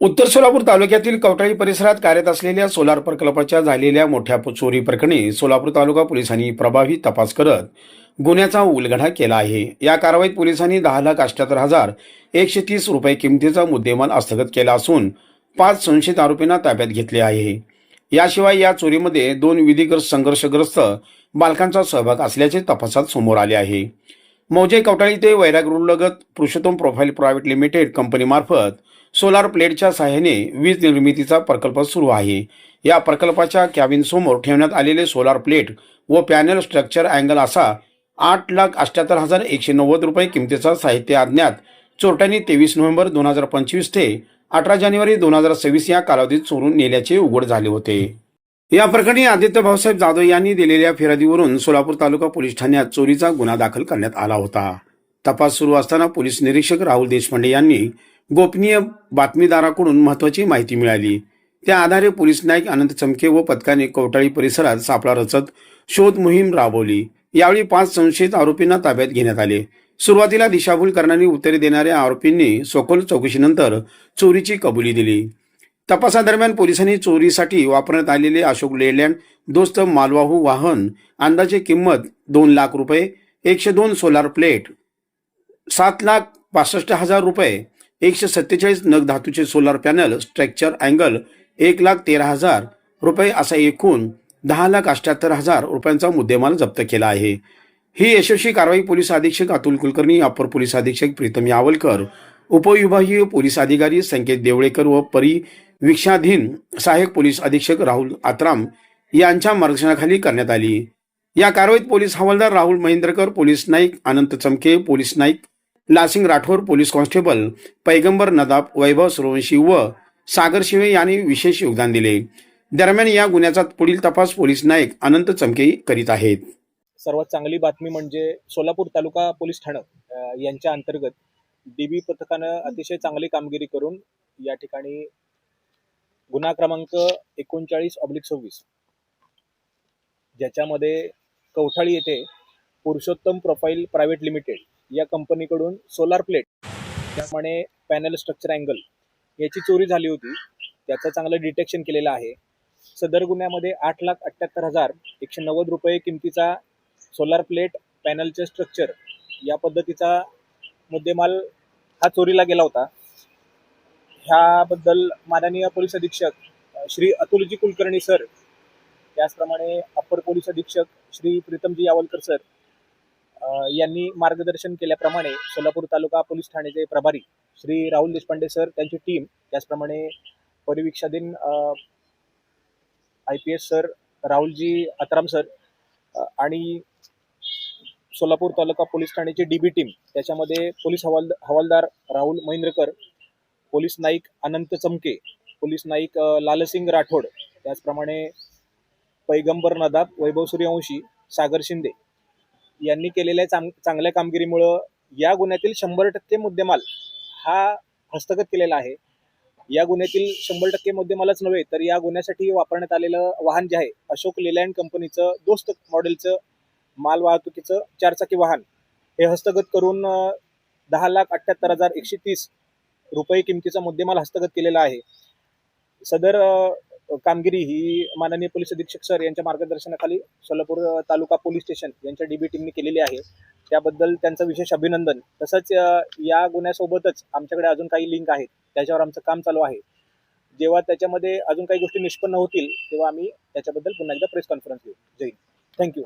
उत्तर सोलापूर तालुक्यातील कवटाळी परिसरात कार्यरत असलेल्या सोलार प्रकल्पाच्या झालेल्या मोठ्या चोरी प्रकरणी सोलापूर तालुका पोलिसांनी प्रभावी तपास करत गुन्ह्याचा उलगडा केला आहे। या कारवाईत पोलिसांनी 10,78,130 रुपये किमतीचा मुद्देमाल हस्तगत केला असून 5 संशयित आरोपींना ताब्यात घेतले आहे। याशिवाय या चोरीमध्ये 2 विधिक संघर्षग्रस्त बालकांचा सहभाग असल्याचे तपासात समोर आले आहे। मौजे कवटाळी ते वैराग रोडलगत पुरुषोत्तम प्रोफाइल प्रायव्हेट लिमिटेड कंपनीमार्फत सोलार प्लेटच्या सहाय्याने वीज निर्मितीचा प्रकल्प सुरू आहे। या प्रकल्पाच्या कॅबिन समोर ठेवण्यात आलेले सोलार प्लेट व पॅनल स्ट्रक्चर अँगल असा 8,78,190 रुपये किमतीचा साहित्य अज्ञात चोरट्यांनी 23 नोव्हेंबर 2025 ते 18 जानेवारी 2026 या कालावधीत चोरून नेल्याचे उघड झाले होते। या प्रकरणी आदित्य भाऊसाहेब जाधव यांनी दिलेल्या फिर्यादीवरून सोलापूर तालुका पोलीस ठाण्यात चोरीचा गुन्हा दाखल करण्यात आला होता। तपास सुरू असताना पोलीस निरीक्षक राहुल देशपांडे यांनी गोपनीय बातमीदाराकडून महत्त्वाची माहिती मिळाली। त्या आधारे पोलीस नाईक अनंत चमके व पथकाने कवटाळी परिसरात सापळा रचत शोध मोहीम राबवली। यावेळी 5 संशयित आरोपींना ताब्यात घेण्यात आले। सुरुवातीला दिशाभूल करणारी उत्तरे देणाऱ्या आरोपींनी सखोल चौकशीनंतर चोरीची कबुली दिली। तपासादरम्यान पोलिसांनी चोरीसाठी वापरण्यात आलेले अशोक लेलँड दोस्त मालवाहू वाहन अंदाजे किंमत 2 लाख रुपये, 102 सोलार प्लेट, 7,65,000 रुपये, 147 नग धातूचे सोलार पॅनल स्ट्रक्चर अँगल 1,13,000 रुपये असा एकूण 10,78,000 रुपयांचा मुद्देमाल जप्त केला आहे। ही यशस्वी कारवाई पोलीस अधीक्षक अतुल कुलकर्णी, अप्पर पोलीस अधीक्षक प्रीतम यावलकर, उपविभागीय पोलीस अधिकारी संकेत देवळेकर व परिवीक्षाधीन सहाय्यक पोलीस अधीक्षक राहुल आत्राम यांच्या मार्गदर्शनाखाली करण्यात आली। या कारवाईत पोलीस हवालदार राहुल महेंद्रकर, पोलीस नाईक अनंत चमके, पोलीस नाईक लासिंग राठोर, पोलीस कॉन्स्टेबल पैगंबर नदाब, वैभव सूर्यवंशी व सागर शिवे यांनी विशेष योगदान दिले। दरम्यान या गुन्ह्याचा पुढील तपास पोलीस नाईक अनंत चमके करीत आहेत। सर्वात चांगली बातमी म्हणजे सोलापूर तालुका पोलीस ठाणं यांच्या अंतर्गत डीबी पथकानं अतिशय चांगली कामगिरी करून या ठिकाणी गुन्हा क्रमांक 39/26 ज्याच्यामध्ये कवठाळी येथे पुरुषोत्तम प्रोफाइल प्रायव्हेट लिमिटेड या कंपनीकडून सोलार प्लेट त्याप्रमाणे पॅनल स्ट्रक्चर अँगल याची चोरी झाली होती। त्याचं चांगलं डिटेक्शन केलेलं आहे। सदर गुन्ह्यामध्ये 8,78,190 रुपये किमतीचा सोलार प्लेट पॅनलचे स्ट्रक्चर या पद्धतीचा मुद्देमाल हा चोरीला गेला होता। ह्याबद्दल माननीय पोलीस अधीक्षक श्री अतुलजी कुलकर्णी सर, त्याचप्रमाणे अप्पर पोलीस अधीक्षक श्री प्रीतमजी यावलकर सर यांनी मार्गदर्शन केल्याप्रमाणे सोलापूर तालुका पोलीस ठाण्याचे प्रभारी श्री राहुल देशपांडे सर, त्यांची टीम, त्याचप्रमाणे परिवीक्षाधीन IPS sir Rahulji Atram sir आणि सोलापूर तालुका पोलीस ठाण्याची DB टीम, त्याच्यामध्ये पोलीस हवालदार राहुल महेंद्रकर, पोलीस नाईक अनंत चमके, पोलीस नाईक लालसिंग राठोड, त्याचप्रमाणे पैगंबर नदाब, वैभव सूर्यवंशी, सागर शिंदे यांनी केलेल्या चांगल्या कामगिरीमुळं या गुन्ह्यातील 100% मुद्देमाल हा हस्तगत केलेला आहे। या गुन्ह्यातील 100% मुद्देमालच नव्हे तर या गुन्ह्यासाठी वापरण्यात आलेलं वाहन जे आहे अशोक लेलँड कंपनीचं दोस्त मॉडेलचं माल वाहतुकीचं 4 चाकी वाहन हे हस्तगत करून 10,78,130 रुपये किमतीचा मुद्देमाल हस्तगत केलेला आहे। सदर कामगिरी ही माननीय पोलीस अधीक्षक सर यांच्या मार्गदर्शनाखाली सोलापूर तालुका पोलीस स्टेशन यांच्या DB टीमने केलेली आहे। त्याबद्दल त्यांचं विशेष अभिनंदन। तसंच या गुन्ह्यासोबतच आमच्याकडे अजून काही लिंक आहेत, त्याच्यावर आमचं काम चालू आहे। जेव्हा त्याच्यामध्ये अजून काही गोष्टी निष्पन्न होतील तेव्हा आम्ही त्याच्याबद्दल पुन्हा एकदा प्रेस कॉन्फरन्स घेऊ। जय हिंद, थँक्यू।